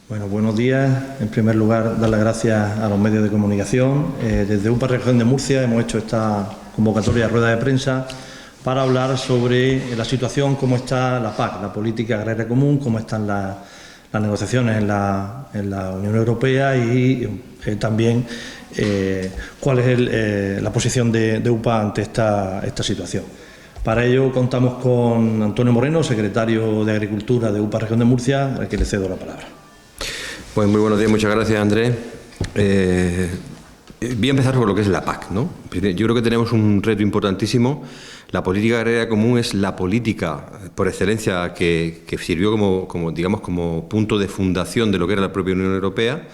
Bueno, buenos días. En primer lugar, dar las gracias a los medios de comunicación. Desde UPA Región de Murcia hemos hecho esta convocatoria de rueda de prensa para hablar sobre la situación, cómo está la PAC, la Política Agraria Común, cómo están las negociaciones en la Unión Europea y también cuál es la posición de UPA ante esta situación. Para ello contamos con Antonio Moreno, secretario de Agricultura de UPA Región de Murcia, al que le cedo la palabra. Pues muy buenos días, muchas gracias, Andrés. Voy a empezar por lo que es la PAC, ¿no? Yo creo que tenemos un reto importantísimo. La política agraria común es la política por excelencia que sirvió como punto de fundación de lo que era la propia Unión Europea.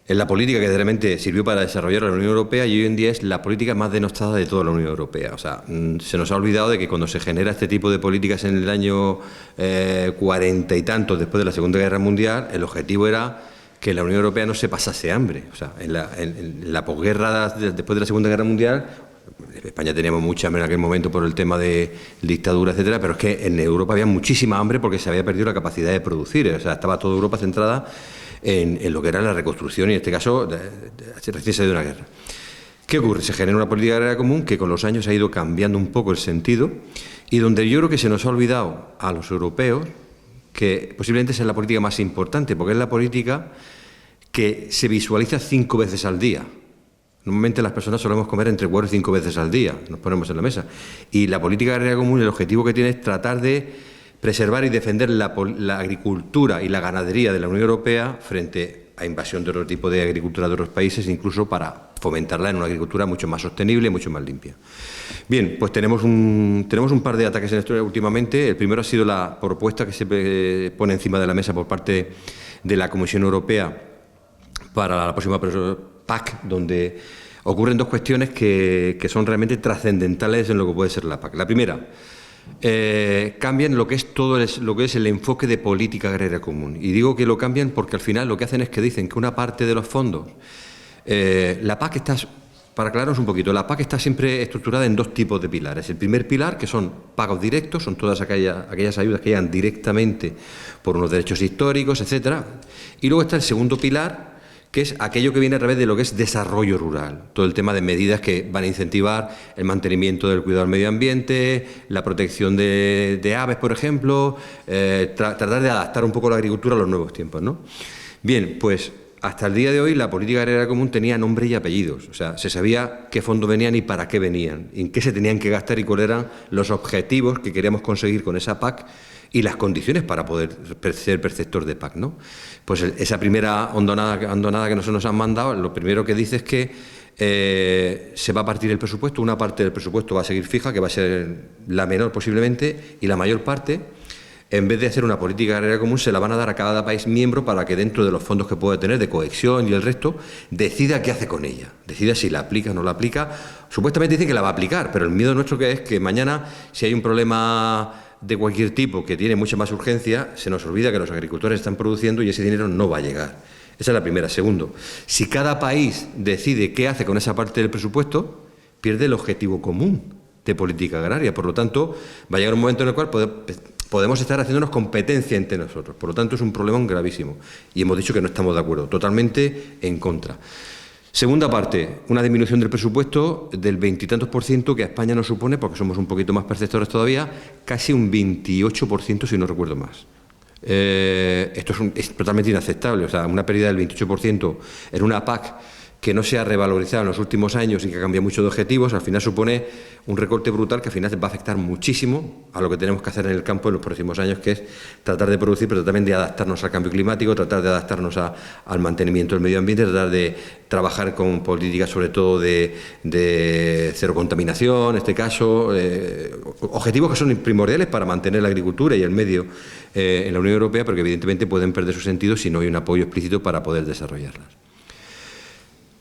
Es la política que realmente sirvió para desarrollar la Unión Europea y hoy en día es la política más denostada de toda la Unión Europea. O sea, se nos ha olvidado de que cuando se genera este tipo de políticas en el año 40 y tantos después de la Segunda Guerra Mundial, el objetivo era que la Unión Europea no se pasase hambre. O sea, en la posguerra, después de la Segunda Guerra Mundial, España teníamos mucha hambre en aquel momento por el tema de dictadura, etcétera, pero es que en Europa había muchísima hambre porque se había perdido la capacidad de producir. O sea, estaba toda Europa centrada en lo que era la reconstrucción y en este caso recién salido de una guerra. ¿Qué ocurre? Se genera una política agraria común que con los años ha ido cambiando un poco el sentido y donde yo creo que se nos ha olvidado a los europeos que posiblemente sea la política más importante porque es la política que se visualiza 5 veces al día. Normalmente las personas solemos comer entre 4 y 5 veces al día, nos ponemos en la mesa. Y la política agraria común, el objetivo que tiene es tratar de preservar y defender la agricultura y la ganadería de la Unión Europea frente a invasión de otro tipo de agricultura de otros países, incluso para fomentarla en una agricultura mucho más sostenible y mucho más limpia. Bien, pues tenemos un par de ataques en esto últimamente. El primero ha sido la propuesta que se pone encima de la mesa por parte de la Comisión Europea para la próxima PAC, donde ocurren dos cuestiones que son realmente trascendentales en lo que puede ser la PAC. La primera, cambian lo que es el enfoque de política agraria común. Y digo que lo cambian porque al final lo que hacen es que dicen que una parte de los fondos, la PAC está, para aclararnos un poquito, la PAC está siempre estructurada en dos tipos de pilares. El primer pilar, que son pagos directos, son todas aquellas ayudas que llegan directamente por unos derechos históricos, etcétera. Y luego está el segundo pilar, que es aquello que viene a través de lo que es desarrollo rural. Todo el tema de medidas que van a incentivar el mantenimiento del cuidado del medio ambiente, la protección de aves, por ejemplo, tratar de adaptar un poco la agricultura a los nuevos tiempos, ¿no? Bien, pues hasta el día de hoy la política agraria común tenía nombre y apellidos. O sea, se sabía qué fondos venían y para qué venían, en qué se tenían que gastar y cuáles eran los objetivos que queríamos conseguir con esa PAC y las condiciones para poder ser perceptor de PAC, ¿no? Pues esa primera hondonada que nosotros nos han mandado, lo primero que dice es que se va a partir el presupuesto, una parte del presupuesto va a seguir fija, que va a ser la menor posiblemente, y la mayor parte, en vez de hacer una política agraria común, se la van a dar a cada país miembro para que dentro de los fondos que puede tener de cohesión y el resto, decida qué hace con ella, decida si la aplica o no la aplica. Supuestamente dicen que la va a aplicar, pero el miedo nuestro que es que mañana, si hay un problema de cualquier tipo que tiene mucha más urgencia, se nos olvida que los agricultores están produciendo y ese dinero no va a llegar. Esa es la primera. Segundo, si cada país decide qué hace con esa parte del presupuesto, pierde el objetivo común de política agraria. Por lo tanto, va a llegar un momento en el cual podemos estar haciéndonos competencia entre nosotros. Por lo tanto, es un problema gravísimo. Y hemos dicho que no estamos de acuerdo, totalmente en contra. Segunda parte, una disminución del presupuesto del 20 y tantos % que a España nos supone, porque somos un poquito más perceptores todavía, casi un 28% si no recuerdo más. Esto es totalmente inaceptable, o sea, una pérdida del 28% en una PAC que no se ha revalorizado en los últimos años y que cambia mucho de objetivos, al final supone un recorte brutal que al final va a afectar muchísimo a lo que tenemos que hacer en el campo en los próximos años, que es tratar de producir, pero también de adaptarnos al cambio climático, tratar de adaptarnos al mantenimiento del medio ambiente, tratar de trabajar con políticas sobre todo de cero contaminación, en este caso, objetivos que son primordiales para mantener la agricultura y el medio en la Unión Europea, pero que evidentemente pueden perder su sentido si no hay un apoyo explícito para poder desarrollarlas.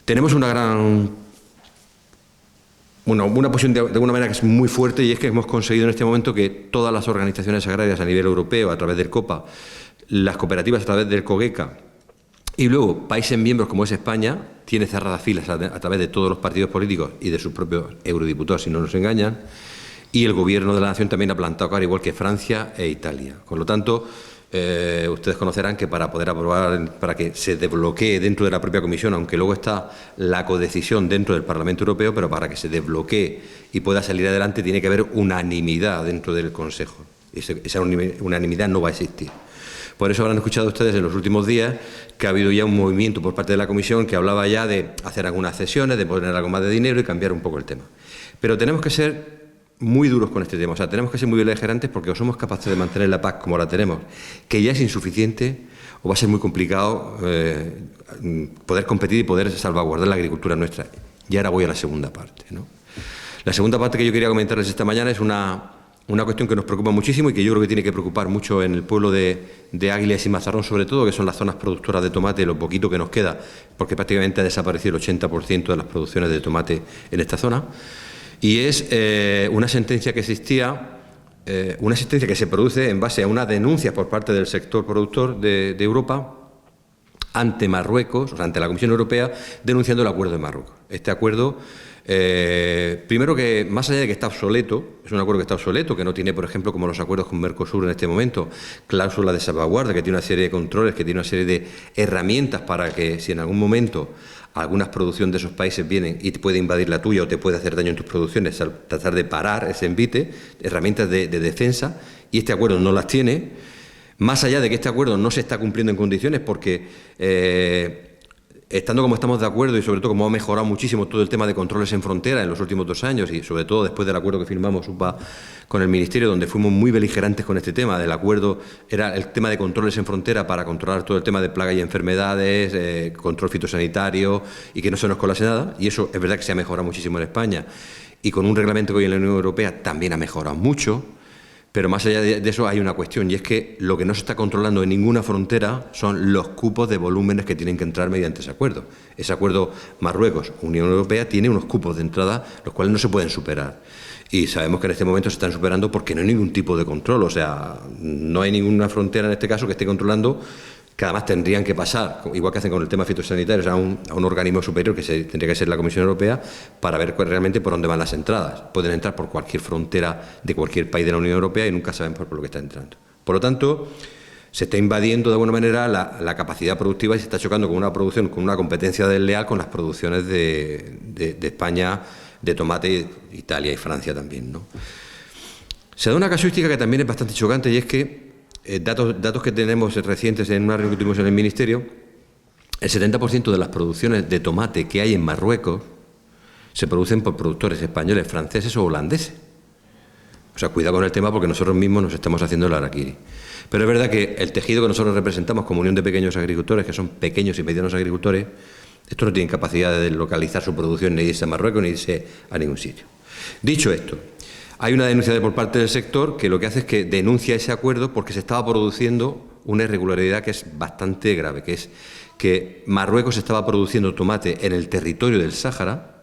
Tenemos una posición de alguna manera que es muy fuerte y es que hemos conseguido en este momento que todas las organizaciones agrarias a nivel europeo, a través del COPA, las cooperativas a través del COGECA y luego países miembros como es España, tiene cerradas filas a través de todos los partidos políticos y de sus propios eurodiputados, si no nos engañan, y el Gobierno de la Nación también ha plantado cara, igual que Francia e Italia. Con lo tanto, ustedes conocerán que para poder aprobar, para que se desbloquee dentro de la propia Comisión, aunque luego está la codecisión dentro del Parlamento Europeo, pero para que se desbloquee y pueda salir adelante tiene que haber unanimidad dentro del Consejo. Esa unanimidad no va a existir. Por eso habrán escuchado ustedes en los últimos días que ha habido ya un movimiento por parte de la Comisión que hablaba ya de hacer algunas cesiones, de poner algo más de dinero y cambiar un poco el tema. Pero tenemos que ser muy duros con este tema, o sea, tenemos que ser muy beligerantes porque o somos capaces de mantener la PAC como la tenemos, que ya es insuficiente, o va a ser muy complicado poder competir y poder salvaguardar la agricultura nuestra. Y ahora voy a la segunda parte, ¿no? La segunda parte que yo quería comentarles esta mañana es una cuestión que nos preocupa muchísimo y que yo creo que tiene que preocupar mucho en el pueblo de Águilas y Mazarrón, sobre todo, que son las zonas productoras de tomate, lo poquito que nos queda, porque prácticamente ha desaparecido el 80% de las producciones de tomate en esta zona. Y es una sentencia que existía, una sentencia que se produce en base a una denuncia por parte del sector productor de Europa ante Marruecos, o sea, ante la Comisión Europea, denunciando el acuerdo de Marruecos. Este acuerdo, primero que, más allá de que está obsoleto, es un acuerdo que está obsoleto, que no tiene, por ejemplo, como los acuerdos con Mercosur en este momento, cláusula de salvaguarda, que tiene una serie de controles, que tiene una serie de herramientas para que, si en algún momento alguna producción de esos países vienen y te puede invadir la tuya o te puede hacer daño en tus producciones, tratar de parar ese envite, herramientas de defensa, y este acuerdo no las tiene. Más allá de que este acuerdo no se está cumpliendo en condiciones porque, estando como estamos de acuerdo y sobre todo como ha mejorado muchísimo todo el tema de controles en frontera en los últimos 2 años y sobre todo después del acuerdo que firmamos UPA con el Ministerio, donde fuimos muy beligerantes con este tema del acuerdo, era el tema de controles en frontera para controlar todo el tema de plagas y enfermedades, control fitosanitario y que no se nos colase nada, y eso es verdad que se ha mejorado muchísimo en España y con un reglamento que hoy en la Unión Europea también ha mejorado mucho. Pero más allá de eso hay una cuestión, y es que lo que no se está controlando en ninguna frontera son los cupos de volúmenes que tienen que entrar mediante ese acuerdo. Ese acuerdo Marruecos-Unión Europea tiene unos cupos de entrada los cuales no se pueden superar. Y sabemos que en este momento se están superando porque no hay ningún tipo de control. O sea, no hay ninguna frontera en este caso que esté controlando, que además tendrían que pasar, igual que hacen con el tema fitosanitario, a un organismo superior que tendría que ser la Comisión Europea para ver realmente por dónde van las entradas. Pueden entrar por cualquier frontera de cualquier país de la Unión Europea y nunca saben por lo que está entrando. Por lo tanto, se está invadiendo de alguna manera la capacidad productiva y se está chocando con una producción, con una competencia desleal con las producciones de España, de tomate, Italia y Francia también, ¿no? Se da una casuística que también es bastante chocante, y es que datos que tenemos recientes en una reunión que tuvimos en el Ministerio, el 70% de las producciones de tomate que hay en Marruecos se producen por productores españoles, franceses o holandeses. O sea, cuidado con el tema porque nosotros mismos nos estamos haciendo el harakiri. Pero es verdad que el tejido que nosotros representamos como Unión de Pequeños Agricultores, que son pequeños y medianos agricultores, estos no tienen capacidad de localizar su producción, ni irse a Marruecos, ni irse a ningún sitio. Dicho esto, hay una denuncia por parte del sector que lo que hace es que denuncia ese acuerdo porque se estaba produciendo una irregularidad que es bastante grave, que es que Marruecos estaba produciendo tomate en el territorio del Sáhara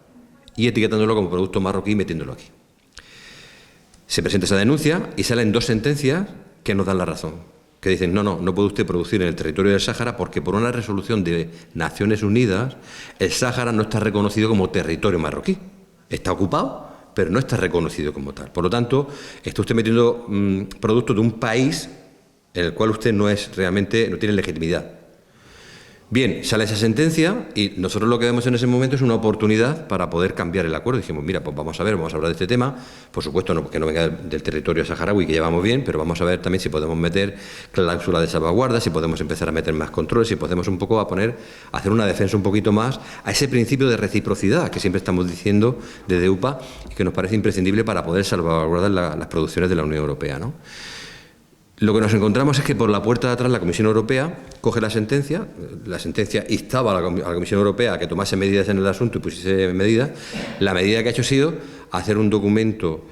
y etiquetándolo como producto marroquí y metiéndolo aquí. Se presenta esa denuncia y salen 2 sentencias que nos dan la razón, que dicen no puede usted producir en el territorio del Sáhara porque por una resolución de Naciones Unidas el Sáhara no está reconocido como territorio marroquí. Está ocupado, pero no está reconocido como tal. Por lo tanto, está usted metiendo productos de un país en el cual usted no tiene legitimidad. Bien, sale esa sentencia y nosotros lo que vemos en ese momento es una oportunidad para poder cambiar el acuerdo. Dijimos, mira, pues vamos a hablar de este tema. Por supuesto, no, que no venga del territorio saharaui, que llevamos bien, pero vamos a ver también si podemos meter cláusula de salvaguarda, si podemos empezar a meter más controles, si podemos un poco hacer una defensa un poquito más a ese principio de reciprocidad que siempre estamos diciendo desde UPA y que nos parece imprescindible para poder salvaguardar las producciones de la Unión Europea, ¿no? Lo que nos encontramos es que por la puerta de atrás la Comisión Europea coge la sentencia instaba a la Comisión Europea a que tomase medidas en el asunto y pusiese medidas. La medida que ha hecho ha sido hacer un documento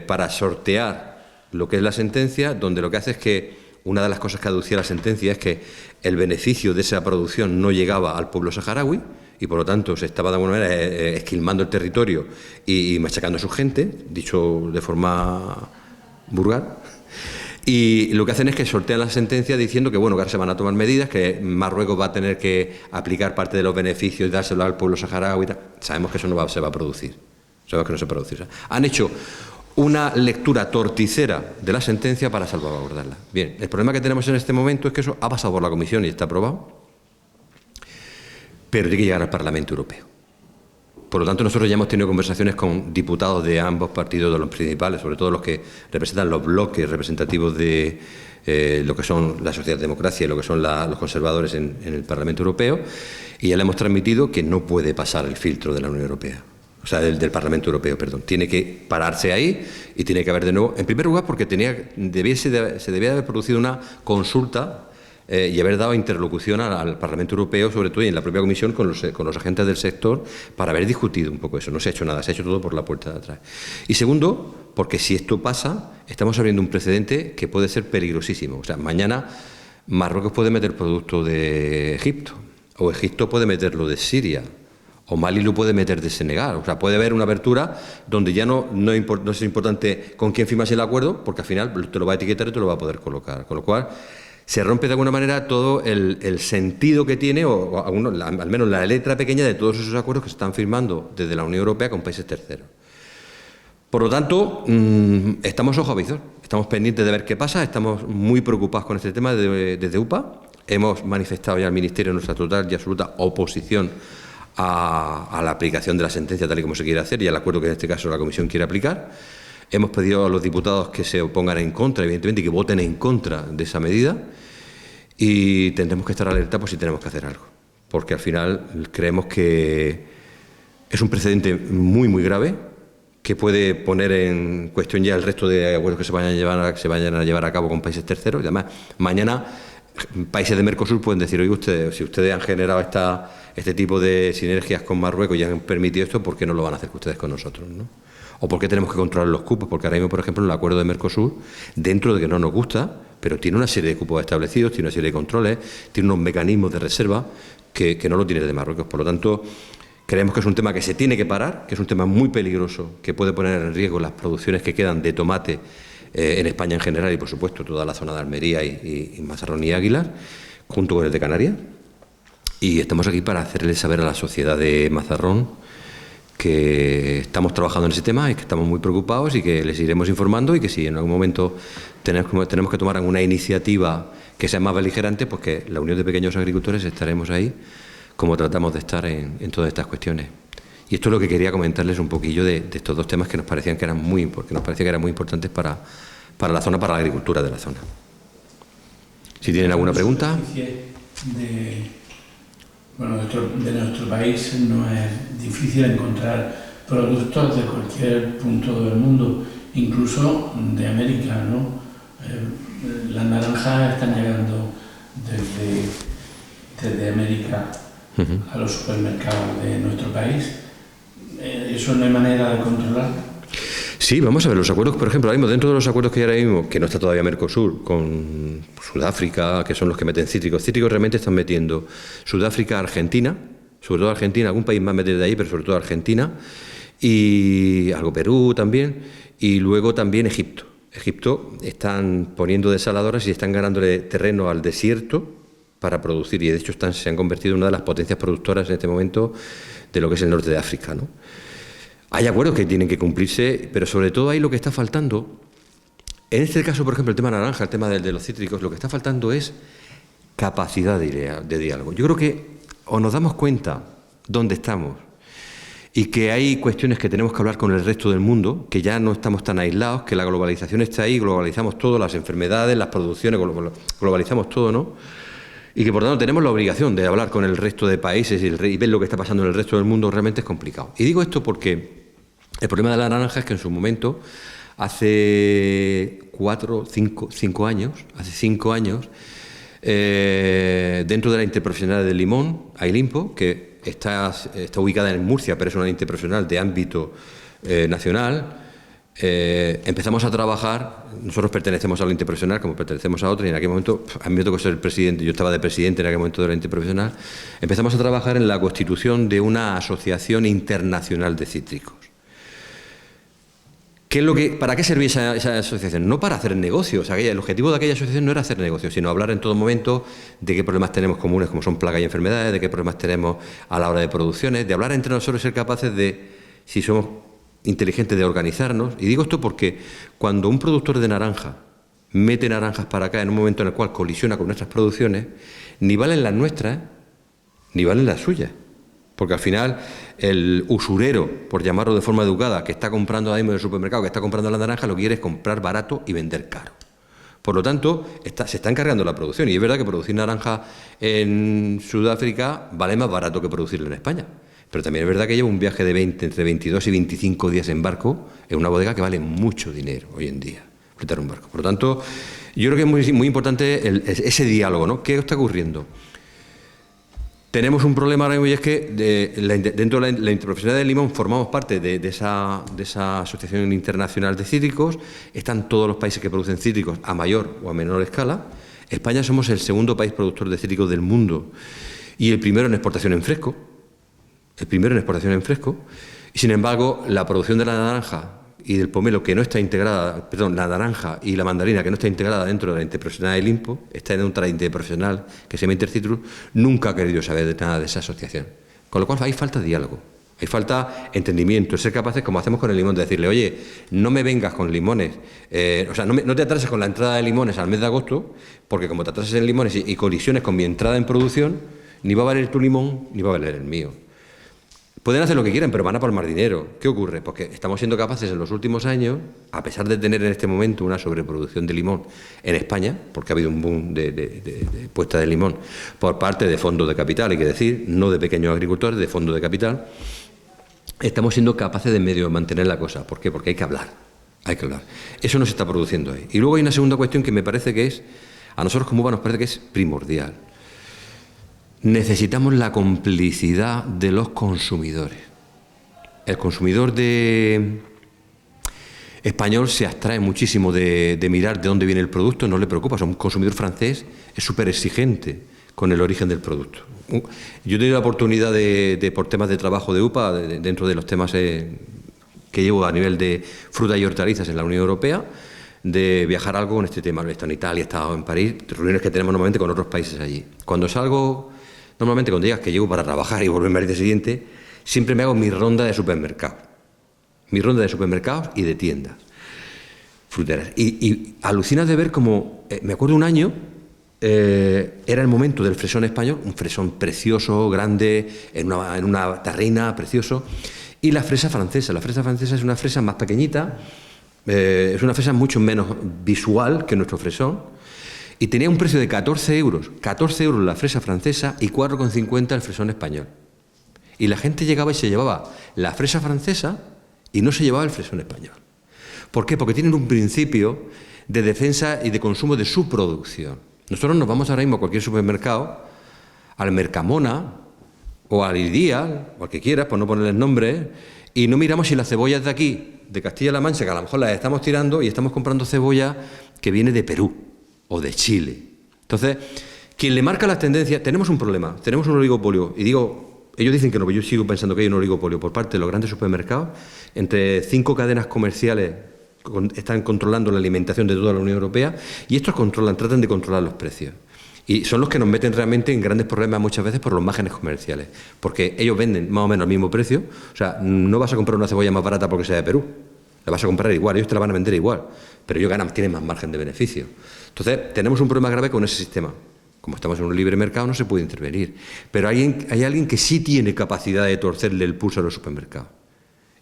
para sortear lo que es la sentencia, donde lo que hace es que una de las cosas que aducía la sentencia es que el beneficio de esa producción no llegaba al pueblo saharaui y por lo tanto se estaba de alguna manera esquilmando el territorio y machacando a su gente, dicho de forma vulgar. Y lo que hacen es que sortean la sentencia diciendo que, bueno, que ahora se van a tomar medidas, que Marruecos va a tener que aplicar parte de los beneficios y dárselo al pueblo saharaui y tal. Sabemos que eso no se va a producir. Sabemos que no se va a producir. Han hecho una lectura torticera de la sentencia para salvaguardarla. Bien, el problema que tenemos en este momento es que eso ha pasado por la Comisión y está aprobado, pero tiene que llegar al Parlamento Europeo. Por lo tanto, nosotros ya hemos tenido conversaciones con diputados de ambos partidos, de los principales, sobre todo los que representan los bloques representativos de lo que son la socialdemocracia y lo que son los conservadores en el Parlamento Europeo, y ya le hemos transmitido que no puede pasar el filtro de la Unión Europea. O sea, del Parlamento Europeo, perdón. Tiene que pararse ahí y tiene que haber de nuevo, en primer lugar, porque se debía haber producido una consulta y haber dado interlocución al Parlamento Europeo, sobre todo y en la propia Comisión, con los agentes del sector, para haber discutido un poco eso. No se ha hecho nada, se ha hecho todo por la puerta de atrás. Y segundo, porque si esto pasa, estamos abriendo un precedente que puede ser peligrosísimo. O sea, mañana Marruecos puede meter producto de Egipto, o Egipto puede meterlo de Siria, o Mali lo puede meter de Senegal. O sea, puede haber una apertura donde ya no es importante con quién firmas el acuerdo, porque al final te lo va a etiquetar y te lo va a poder colocar. Con lo cual, se rompe de alguna manera todo el sentido que tiene, o al menos la letra pequeña de todos esos acuerdos que se están firmando desde la Unión Europea con países terceros. Por lo tanto, estamos ojo a visor, estamos pendientes de ver qué pasa, estamos muy preocupados con este tema desde UPA. Hemos manifestado ya al Ministerio nuestra total y absoluta oposición a la aplicación de la sentencia tal y como se quiere hacer y al acuerdo que en este caso la Comisión quiere aplicar. Hemos pedido a los diputados que se opongan en contra, evidentemente, y que voten en contra de esa medida, y tendremos que estar alerta por si tenemos que hacer algo, porque al final creemos que es un precedente muy, muy grave, que puede poner en cuestión ya el resto de acuerdos que se vayan a llevar a cabo con países terceros. Y además, mañana países de Mercosur pueden decir, oye, si ustedes han generado este tipo de sinergias con Marruecos y han permitido esto, ¿por qué no lo van a hacer ustedes con nosotros, ¿no? ¿O por qué tenemos que controlar los cupos? Porque ahora mismo, por ejemplo, el acuerdo de Mercosur, dentro de que no nos gusta, pero tiene una serie de cupos establecidos, tiene una serie de controles, tiene unos mecanismos de reserva que no lo tiene de Marruecos. Por lo tanto, creemos que es un tema que se tiene que parar, que es un tema muy peligroso, que puede poner en riesgo las producciones que quedan de tomate en España en general y, por supuesto, toda la zona de Almería y Mazarrón y Águilas, junto con el de Canarias. Y estamos aquí para hacerles saber a la sociedad de Mazarrón que estamos trabajando en ese tema y que estamos muy preocupados y que les iremos informando, y que si en algún momento tenemos que tomar alguna iniciativa que sea más beligerante, pues que la Unión de Pequeños Agricultores estaremos ahí, como tratamos de estar en todas estas cuestiones. Y esto es lo que quería comentarles un poquillo de estos dos temas que nos parecían que eran muy importantes para la zona, para la agricultura de la zona. Si tienen alguna pregunta. De nuestro país no es difícil encontrar productos de cualquier punto del mundo, incluso de América, ¿no? Las naranjas están llegando desde América a los supermercados de nuestro país. ¿Eso no hay manera de controlar? Sí, vamos a ver, los acuerdos, por ejemplo, ahora mismo, dentro de los acuerdos que hay ahora mismo, que no está todavía Mercosur, con Sudáfrica, que son los que meten cítricos realmente están metiendo Sudáfrica, Argentina, sobre todo Argentina, algún país más meter de ahí, pero sobre todo Argentina, y algo Perú también, y luego también Egipto. Egipto están poniendo desaladoras y están ganándole terreno al desierto para producir, y de hecho se han convertido en una de las potencias productoras en este momento de lo que es el norte de África, ¿no? Hay acuerdos que tienen que cumplirse, pero sobre todo ahí lo que está faltando, en este caso, por ejemplo, el tema naranja, el tema de los cítricos, lo que está faltando es capacidad de diálogo. Yo creo que o nos damos cuenta dónde estamos y que hay cuestiones que tenemos que hablar con el resto del mundo, que ya no estamos tan aislados, que la globalización está ahí, globalizamos todo, las enfermedades, las producciones, globalizamos todo, ¿no? Y que por tanto tenemos la obligación de hablar con el resto de países y ver lo que está pasando en el resto del mundo. Realmente es complicado. Y digo esto porque el problema de la naranja es que en su momento, hace 5 años, dentro de la interprofesional del limón, AILIMPO, que está ubicada en Murcia, pero es una interprofesional de ámbito nacional, empezamos a trabajar. Nosotros pertenecemos a la interprofesional, como pertenecemos a otra, y en aquel momento a mí me tocó ser el presidente, yo estaba de presidente en aquel momento de la interprofesional. Empezamos a trabajar en la constitución de una asociación internacional de cítricos. ¿Para qué servía esa asociación? No para hacer negocios. El objetivo de aquella asociación no era hacer negocios, sino hablar en todo momento de qué problemas tenemos comunes, como son plagas y enfermedades, de qué problemas tenemos a la hora de producciones, de hablar entre nosotros y ser capaces de, si somos inteligente de organizarnos. Y digo esto porque cuando un productor de naranja mete naranjas para acá en un momento en el cual colisiona con nuestras producciones, ni valen las nuestras, ni valen las suyas. Porque al final el usurero, por llamarlo de forma educada, que está comprando ahora mismo en el supermercado, que está comprando la naranja, lo que quiere es comprar barato y vender caro. Por lo tanto, se está encargando la producción. Y es verdad que producir naranja en Sudáfrica vale más barato que producirla en España. Pero también es verdad que lleva un viaje de entre 22 y 25 días en barco en una bodega que vale mucho dinero hoy en día, fletar un barco. Por lo tanto, yo creo que es muy importante ese diálogo, ¿no? ¿Qué está ocurriendo? Tenemos un problema ahora mismo y es que dentro de la Interprofesional del Limón formamos parte de esa Asociación Internacional de Cítricos. Están todos los países que producen cítricos a mayor o a menor escala. España somos el segundo país productor de cítricos del mundo y el primero en exportación en fresco. Y sin embargo, la producción de la naranja y del pomelo que no está integrada, la naranja y la mandarina que no está integrada dentro de la Interprofesional del INPO, está en otra interprofesional que se llama Intercitrus, nunca ha querido saber de nada de esa asociación. Con lo cual hay falta de diálogo, hay falta de entendimiento, ser capaces, como hacemos con el limón, de decirle, oye, no me vengas con limones, no te atrases con la entrada de limones al mes de agosto, porque como te atrases en limones y colisiones con mi entrada en producción, ni va a valer tu limón, ni va a valer el mío. Pueden hacer lo que quieran, pero van a palmar dinero. ¿Qué ocurre? Porque estamos siendo capaces en los últimos años, a pesar de tener en este momento una sobreproducción de limón en España, porque ha habido un boom de puesta de limón por parte de fondos de capital, hay que decir, no de pequeños agricultores, de fondos de capital, estamos siendo capaces de medio mantener la cosa. ¿Por qué? Porque hay que hablar. Eso no se está produciendo ahí. Y luego hay una segunda cuestión que me parece que es, a nosotros como UPA nos parece que es primordial. Necesitamos la complicidad de los consumidores. El consumidor español se abstrae muchísimo de mirar de dónde viene el producto, no le preocupa. Un consumidor francés es súper exigente con el origen del producto. Yo he tenido la oportunidad por temas de trabajo de UPA, dentro de los temas que llevo a nivel de frutas y hortalizas en la Unión Europea, de viajar algo con este tema. He estado en Italia, he estado en París, reuniones que tenemos normalmente con otros países allí. Cuando salgo... Normalmente cuando digas que llego para trabajar y volverme al día siguiente, siempre me hago mi ronda de supermercados. Mi ronda de supermercados y de tiendas fruteras. Y alucinas de ver cómo, me acuerdo un año, era el momento del fresón español, un fresón precioso, grande, en una tarrina, precioso, y la fresa francesa. La fresa francesa es una fresa más pequeñita, es una fresa mucho menos visual que nuestro fresón, y tenía un precio de 14 euros la fresa francesa y 4,50 el fresón español. Y la gente llegaba y se llevaba la fresa francesa y no se llevaba el fresón español. ¿Por qué? Porque tienen un principio de defensa y de consumo de su producción. Nosotros nos vamos ahora mismo a cualquier supermercado, al Mercamona o al Ideal, o al que quieras, por no ponerles nombre, y no miramos si la cebolla es de aquí, de Castilla-La Mancha, que a lo mejor las estamos tirando y estamos comprando cebolla que viene de Perú o de Chile. Entonces, quien le marca las tendencias, tenemos un problema, tenemos un oligopolio, y digo, ellos dicen que no, pero yo sigo pensando que hay un oligopolio por parte de los grandes supermercados, entre 5 cadenas comerciales están controlando la alimentación de toda la Unión Europea, y estos tratan de controlar los precios. Y son los que nos meten realmente en grandes problemas muchas veces por los márgenes comerciales, porque ellos venden más o menos al mismo precio. O sea, no vas a comprar una cebolla más barata porque sea de Perú, la vas a comprar igual, ellos te la van a vender igual, pero ellos tienen más margen de beneficio. Entonces, tenemos un problema grave con ese sistema. Como estamos en un libre mercado, no se puede intervenir. Pero hay alguien que sí tiene capacidad de torcerle el pulso a los supermercados.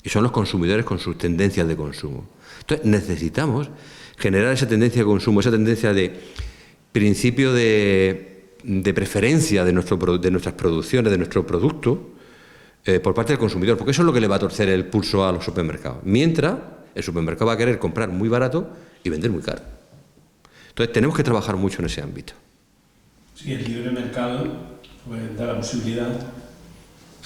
Y son los consumidores con sus tendencias de consumo. Entonces, necesitamos generar esa tendencia de consumo, esa tendencia de principio de preferencia de nuestras producciones, de nuestro producto, por parte del consumidor. Porque eso es lo que le va a torcer el pulso a los supermercados. Mientras, el supermercado va a querer comprar muy barato y vender muy caro. Entonces, tenemos que trabajar mucho en ese ámbito. Sí, el libre mercado pues, da la posibilidad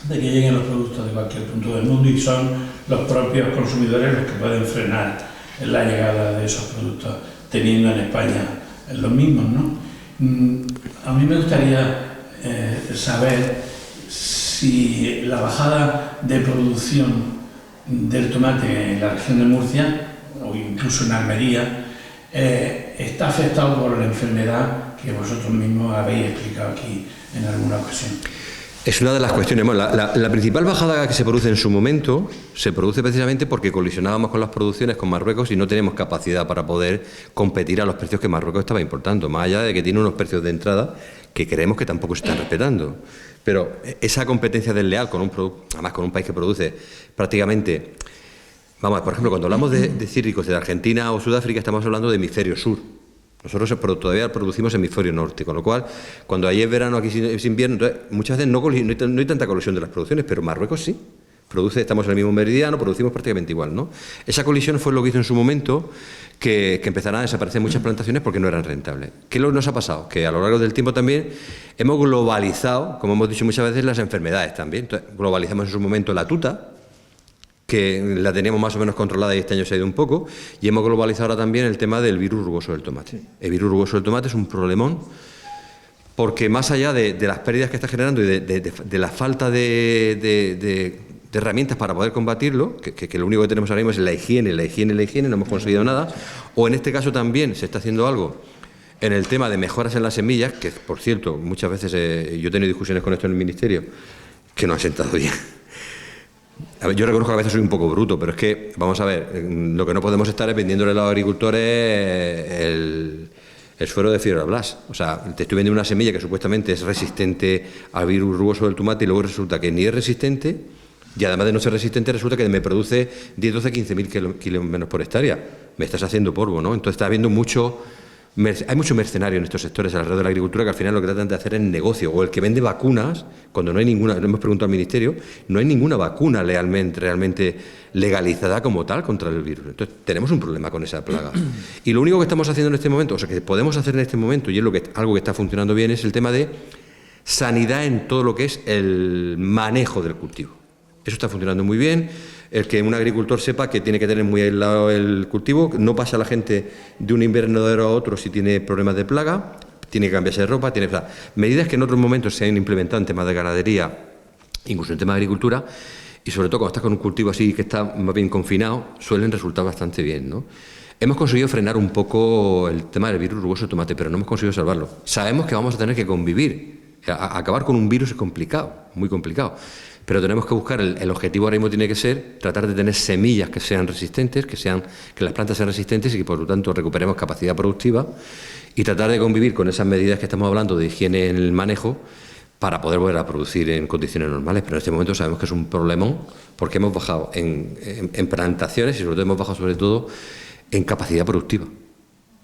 de que lleguen los productos de cualquier punto del mundo y son los propios consumidores los que pueden frenar la llegada de esos productos, teniendo en España los mismos, ¿no? A mí me gustaría saber si la bajada de producción del tomate en la región de Murcia, o incluso en Almería, está afectado por la enfermedad que vosotros mismos habéis explicado aquí en alguna ocasión. Es una de las cuestiones. Bueno, la principal bajada que se produce en su momento se produce precisamente porque colisionábamos con las producciones con Marruecos y no tenemos capacidad para poder competir a los precios que Marruecos estaba importando, más allá de que tiene unos precios de entrada que creemos que tampoco se están respetando. Pero esa competencia desleal con un producto, además con un país que produce prácticamente, vamos, por ejemplo, cuando hablamos de cítricos de Argentina o Sudáfrica, estamos hablando de hemisferio sur. Nosotros todavía producimos hemisferio norte, con lo cual, cuando ahí es verano, aquí es invierno, entonces, muchas veces no hay tanta colisión de las producciones, pero Marruecos sí. Estamos en el mismo meridiano, producimos prácticamente igual, ¿no? Esa colisión fue lo que hizo en su momento que empezaran a desaparecer muchas plantaciones porque no eran rentables. ¿Qué nos ha pasado? Que a lo largo del tiempo también hemos globalizado, como hemos dicho muchas veces, las enfermedades también. Entonces, globalizamos en su momento la tuta, que la teníamos más o menos controlada y este año se ha ido un poco, y hemos globalizado ahora también el tema del virus rugoso del tomate. El virus rugoso del tomate es un problemón porque más allá de las pérdidas que está generando y de la falta de herramientas para poder combatirlo, que lo único que tenemos ahora mismo es la higiene, no hemos conseguido nada, o en este caso también se está haciendo algo en el tema de mejoras en las semillas, que por cierto, muchas veces yo he tenido discusiones con esto en el Ministerio, que no han sentado bien. A ver, yo reconozco que a veces soy un poco bruto, pero es que, vamos a ver, lo que no podemos estar es vendiéndole a los agricultores el suero de Fibroblast. O sea, te estoy vendiendo una semilla que supuestamente es resistente al virus rugoso del tomate y luego resulta que ni es resistente y además de no ser resistente resulta que me produce 10, 12, 15.000 kilos menos por hectárea. Me estás haciendo polvo, ¿no? Entonces está habiendo hay mucho mercenario en estos sectores alrededor de la agricultura que al final lo que tratan de hacer es negocio. O el que vende vacunas, cuando no hay ninguna, le hemos preguntado al Ministerio, no hay ninguna vacuna realmente legalizada como tal contra el virus. Entonces tenemos un problema con esa plaga. Y lo único que estamos haciendo en este momento, o sea, que podemos hacer en este momento, y es algo que está funcionando bien, es el tema de sanidad en todo lo que es el manejo del cultivo. Eso está funcionando muy bien. El que un agricultor sepa que tiene que tener muy aislado el cultivo, no pasa la gente de un invernadero a otro si tiene problemas de plaga, tiene que cambiarse de ropa, medidas que en otros momentos se han implementado en temas de ganadería, incluso en temas de agricultura, y sobre todo cuando estás con un cultivo así que está más bien confinado, suelen resultar bastante bien, ¿no? Hemos conseguido frenar un poco el tema del virus rugoso de tomate, pero no hemos conseguido salvarlo. Sabemos que vamos a tener que convivir. Acabar con un virus es complicado, muy complicado. Pero tenemos que buscar, el objetivo ahora mismo tiene que ser tratar de tener semillas que sean resistentes, que las plantas sean resistentes y que por lo tanto recuperemos capacidad productiva y tratar de convivir con esas medidas que estamos hablando de higiene en el manejo para poder volver a producir en condiciones normales. Pero en este momento sabemos que es un problemón porque hemos bajado en plantaciones y sobre todo hemos bajado sobre todo en capacidad productiva.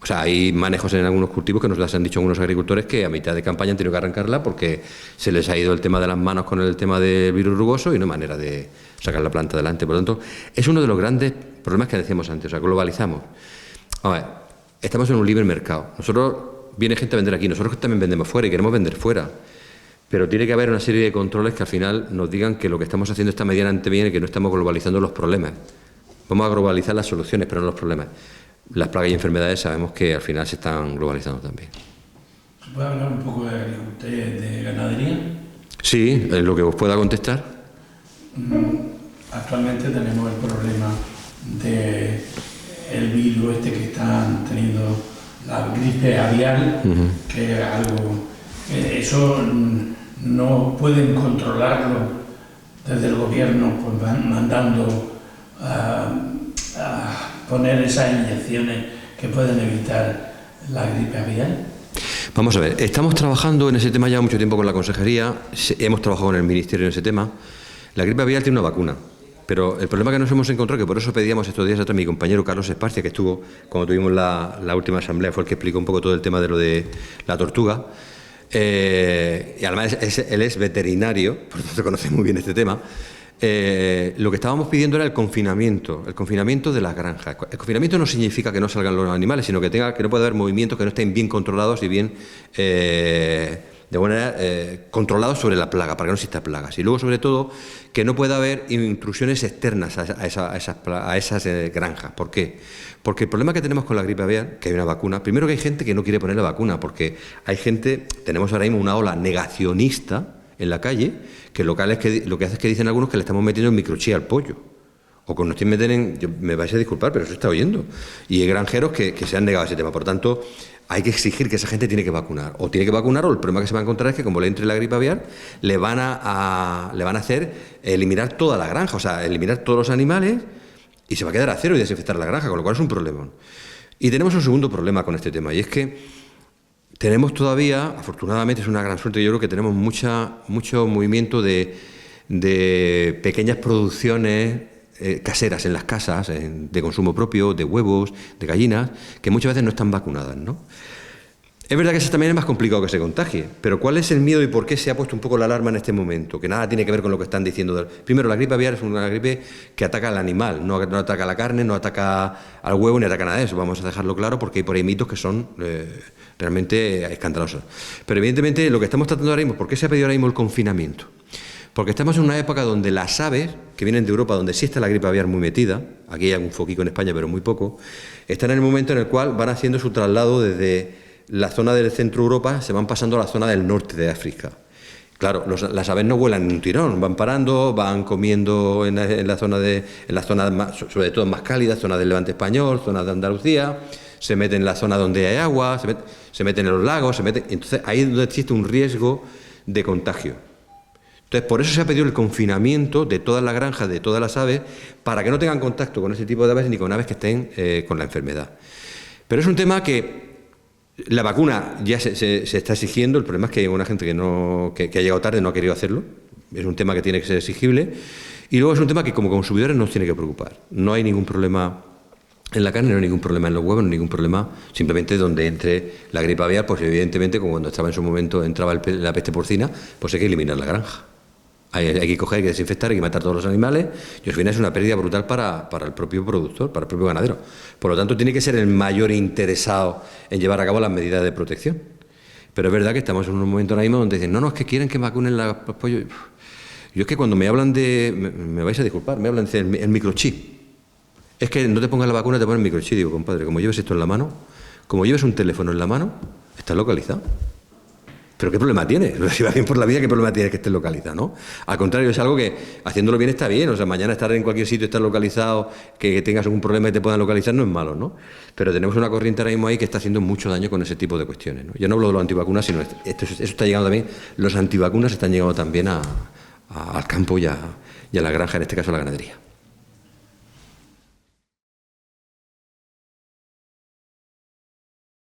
O sea, hay manejos en algunos cultivos que nos las han dicho algunos agricultores que a mitad de campaña han tenido que arrancarla porque se les ha ido el tema de las manos con el tema del virus rugoso y no hay manera de sacar la planta adelante. Por lo tanto, es uno de los grandes problemas que decíamos antes, o sea, globalizamos. A ver, estamos en un libre mercado. Viene gente a vender aquí, nosotros también vendemos fuera y queremos vender fuera. Pero tiene que haber una serie de controles que al final nos digan que lo que estamos haciendo está medianamente bien y que no estamos globalizando los problemas. Vamos a globalizar las soluciones, pero no los problemas. Las plagas y enfermedades sabemos que al final se están globalizando también. ¿Se puede hablar un poco de ganadería? Sí, es lo que os pueda contestar. Actualmente tenemos el problema del virus que están teniendo, la gripe aviar, que es algo... eso no pueden controlarlo desde el gobierno, pues van mandando a poner esas inyecciones que pueden evitar la gripe aviar. Vamos a ver, estamos trabajando en ese tema ya mucho tiempo con la consejería, hemos trabajado en el Ministerio en ese tema. La gripe aviar tiene una vacuna, pero el problema que nos hemos encontrado, que por eso pedíamos estos días atrás, mi compañero Carlos Esparcia, que estuvo cuando tuvimos la última asamblea, fue el que explicó un poco todo el tema de lo de la tortuga, y además él es veterinario, por lo tanto conoce muy bien este tema. Lo que estábamos pidiendo era el confinamiento de las granjas. El confinamiento no significa que no salgan los animales, sino que no puede haber movimientos que no estén bien controlados y bien de buena manera controlados sobre la plaga, para que no exista plagas. Y luego, sobre todo, que no pueda haber intrusiones externas a esas granjas. ¿Por qué? Porque el problema que tenemos con la gripe aviar, que hay una vacuna, primero que hay gente que no quiere poner la vacuna, porque tenemos ahora mismo una ola negacionista en la calle, que lo que hace es que dicen algunos que le estamos metiendo en microchip al pollo. O que nos meten me vais a disculpar, pero eso está oyendo. Y hay granjeros que se han negado a ese tema. Por tanto, hay que exigir que esa gente tiene que vacunar. O tiene que vacunar, o el problema que se va a encontrar es que como le entre la gripe aviar, le van a hacer eliminar toda la granja, o sea, eliminar todos los animales y se va a quedar a cero y desinfectar la granja, con lo cual es un problema. Y tenemos un segundo problema con este tema, y es que tenemos todavía, afortunadamente es una gran suerte, yo creo que tenemos mucho movimiento de pequeñas producciones caseras en las casas, de consumo propio, de huevos, de gallinas, que muchas veces no están vacunadas, ¿no? Es verdad que eso también es más complicado que se contagie, pero ¿cuál es el miedo y por qué se ha puesto un poco la alarma en este momento? Que nada tiene que ver con lo que están diciendo. Primero, la gripe aviar es una gripe que ataca al animal, no ataca a la carne, no ataca al huevo, ni ataca nada de eso. Vamos a dejarlo claro porque hay por ahí mitos que son realmente escandalosos. Pero evidentemente lo que estamos tratando ahora mismo, ¿por qué se ha pedido ahora mismo el confinamiento? Porque estamos en una época donde las aves, que vienen de Europa, donde sí está la gripe aviar muy metida, aquí hay algún foquico en España, pero muy poco, están en el momento en el cual van haciendo su traslado desde la zona del centro de Europa, se van pasando a la zona del norte de África. Claro, las aves no vuelan en un tirón, van parando, van comiendo en las zonas más, sobre todo más cálidas, zonas del Levante español, zonas de Andalucía, se meten en la zona donde hay agua, se meten en los lagos, entonces ahí es donde existe un riesgo de contagio. Entonces, por eso se ha pedido el confinamiento de todas las granjas, de todas las aves, para que no tengan contacto con ese tipo de aves ni con aves que estén con la enfermedad. Pero es un tema que la vacuna ya se está exigiendo, el problema es que hay una gente que ha llegado tarde y no ha querido hacerlo, es un tema que tiene que ser exigible, y luego es un tema que como consumidores nos tiene que preocupar. No hay ningún problema en la carne, no hay ningún problema en los huevos, no hay ningún problema, simplemente donde entre la gripe aviar, pues evidentemente, como cuando estaba en su momento, entraba la peste porcina, pues hay que eliminar la granja. Hay que coger, hay que desinfectar, hay que matar todos los animales, y al final es una pérdida brutal para el propio productor, para el propio ganadero. Por lo tanto, tiene que ser el mayor interesado en llevar a cabo las medidas de protección. Pero es verdad que estamos en un momento ahora mismo donde dicen, no, es que quieren que vacunen los pollos. Yo es que cuando me hablan me vais a disculpar, me hablan del microchip. Es que no te pongas la vacuna, te ponen microchip. Digo, compadre, como lleves esto en la mano, como lleves un teléfono en la mano, estás localizado. ¿Pero qué problema tiene? Si va bien por la vida, ¿qué problema tiene que esté localizado, no? Al contrario, es algo que haciéndolo bien está bien. O sea, mañana estar en cualquier sitio, estar localizado, que tengas algún problema y te puedan localizar, no es malo, ¿no? Pero tenemos una corriente ahora mismo ahí que está haciendo mucho daño con ese tipo de cuestiones, ¿no? Yo no hablo de los antivacunas, sino eso está llegando también, los antivacunas están llegando también al campo y a la granja, en este caso a la ganadería.